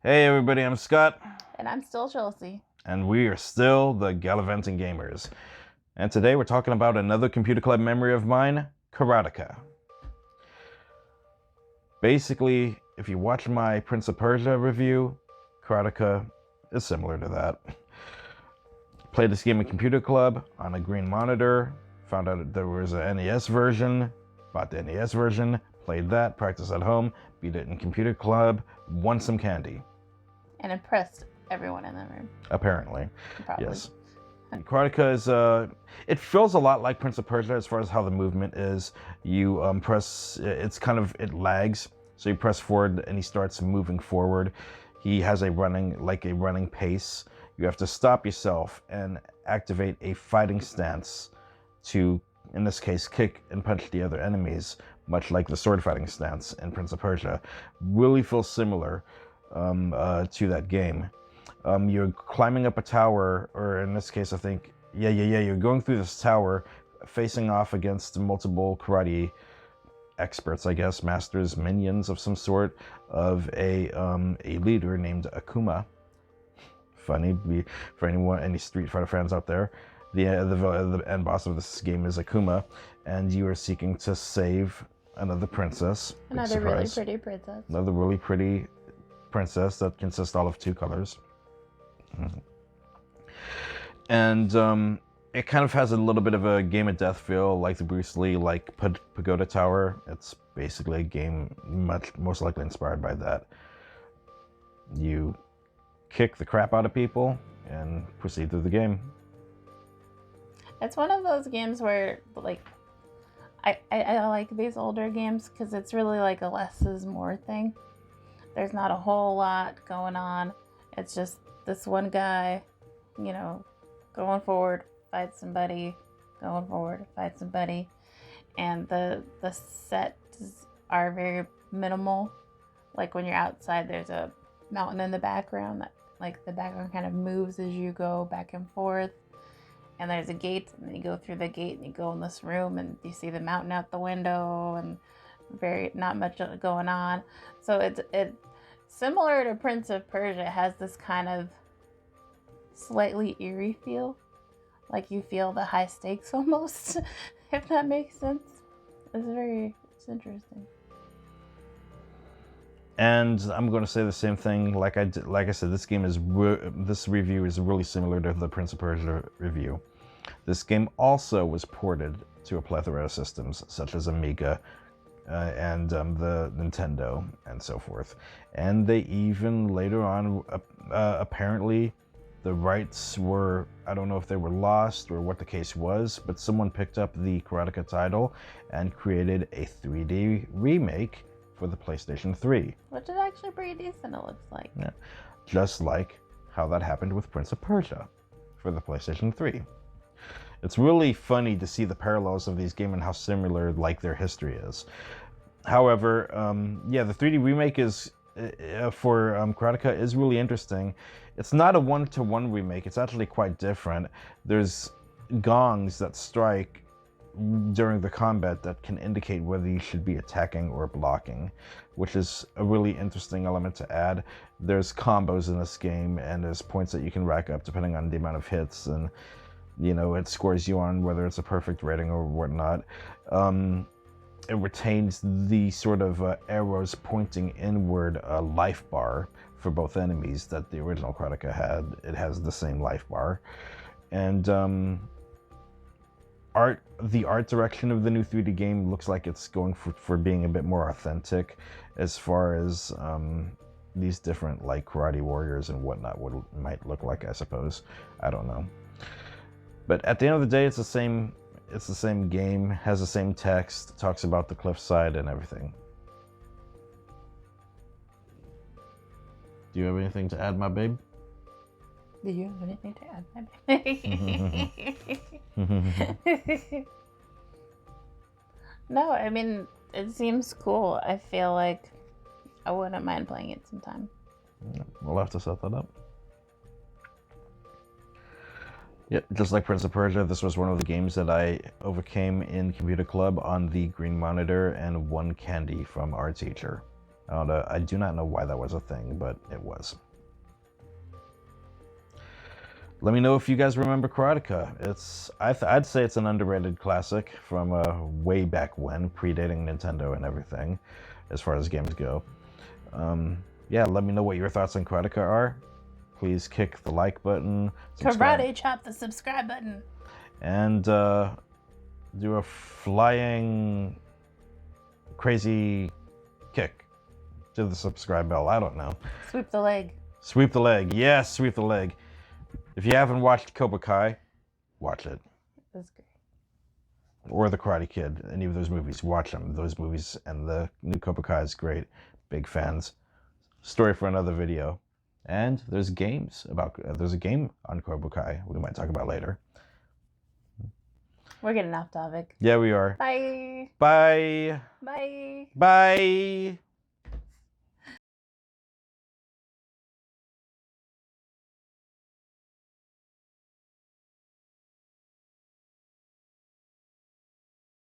Hey everybody, I'm Scott, And I'm still Chelsea. and we are still the Gallivanting Gamers. And today we're talking about another computer club memory of mine, Karateka. Basically, if you watch my Prince of Persia review, Karateka is similar to that. Played this game in Computer Club on a green monitor, found out there was an NES version, bought the NES version, played that, practiced at home, beat it in Computer Club, won some candy. And impressed everyone in the room. Apparently. Probably. Yes. Karateka is, it feels a lot like Prince of Persia as far as how the movement is. You press, it lags. So you press forward and he starts moving forward. He has a running pace. You have to stop yourself and activate a fighting stance to, in this case, kick and punch the other enemies, much like the sword fighting stance in Prince of Persia. Really feels similar to that game. You're climbing up a tower, or in this case, I think, you're going through this tower, facing off against multiple karate experts, I guess, masters, minions of some sort, of a leader named Akuma. Funny, for any Street Fighter fans out there. The end boss of this game is Akuma, and you are seeking to save another princess. Another really pretty princess. Another really pretty princess that consists all of 2 colors. And it kind of has a little bit of a game of death feel, like the Bruce Lee Pagoda Tower. It's basically a game most likely inspired by that. You kick the crap out of people and proceed through the game. It's one of those games where, like, I like these older games because it's really like a less is more thing. There's not a whole lot going on. It's just this one guy, going forward, fight somebody, going forward, fight somebody. And the sets are very minimal. Like when you're outside, there's a mountain in the background that, like, the background kind of moves as you go back and forth. And there's a gate, and then you go through the gate and you go in this room and you see the mountain out the window, and not much going on. So it's similar to Prince of Persia. It has this kind of slightly eerie feel, like you feel the high stakes almost, if that makes sense. It's interesting. And I'm going to say the same thing. Like I said, this review is really similar to the Prince of Persia review. This game also was ported to a plethora of systems, such as Amiga and the Nintendo and so forth. And they even later on, apparently, the rights were, I don't know if they were lost or what the case was, but someone picked up the Karateka title and created a 3D remake for the PlayStation 3. Which is actually pretty decent, it looks like. Yeah. Just like how that happened with Prince of Persia for the PlayStation 3. It's really funny to see the parallels of these games and how similar their history is. However, the 3D remake is for Karateka is really interesting. It's not a one-to-one remake. It's actually quite different. There's gongs that strike during the combat that can indicate whether you should be attacking or blocking, which is a really interesting element to add. There's combos in this game, and there's points that you can rack up depending on the amount of hits, and it scores you on whether it's a perfect rating or whatnot. It retains the sort of arrows pointing inward life bar for both enemies that the original Karateka had. It has the same life bar. And the art direction of the new 3D game looks like it's going for being a bit more authentic as far as these different karate warriors and whatnot might look like, I suppose. I don't know. But at the end of the day, it's the same game, has the same text, talks about the cliffside and everything. Do you have anything to add, my babe? Do you have anything to add, my babe? No, I mean, it seems cool. I feel like I wouldn't mind playing it sometime. We'll have to set that up. Yeah, just like Prince of Persia, this was one of the games that I overcame in Computer Club on the green monitor and won candy from our teacher. I don't know. I do not know why that was a thing, but it was. Let me know if you guys remember Karateka. I'd say it's an underrated classic from way back when, predating Nintendo and everything, as far as games go. Yeah, let me know what your thoughts on Karateka are. Please kick the like button. Karate chop the subscribe button. And do a flying crazy kick to the subscribe bell. I don't know. Sweep the leg. Sweep the leg. Yes, sweep the leg. If you haven't watched Cobra Kai, watch it. That's great. Or The Karate Kid, any of those movies, watch them. Those movies and the new Cobra Kai is great. Big fans. Story for another video. And there's games about. There's a game on Cobra Kai we might talk about later. We're getting off topic. Yeah, we are. Bye. Bye. Bye. Bye.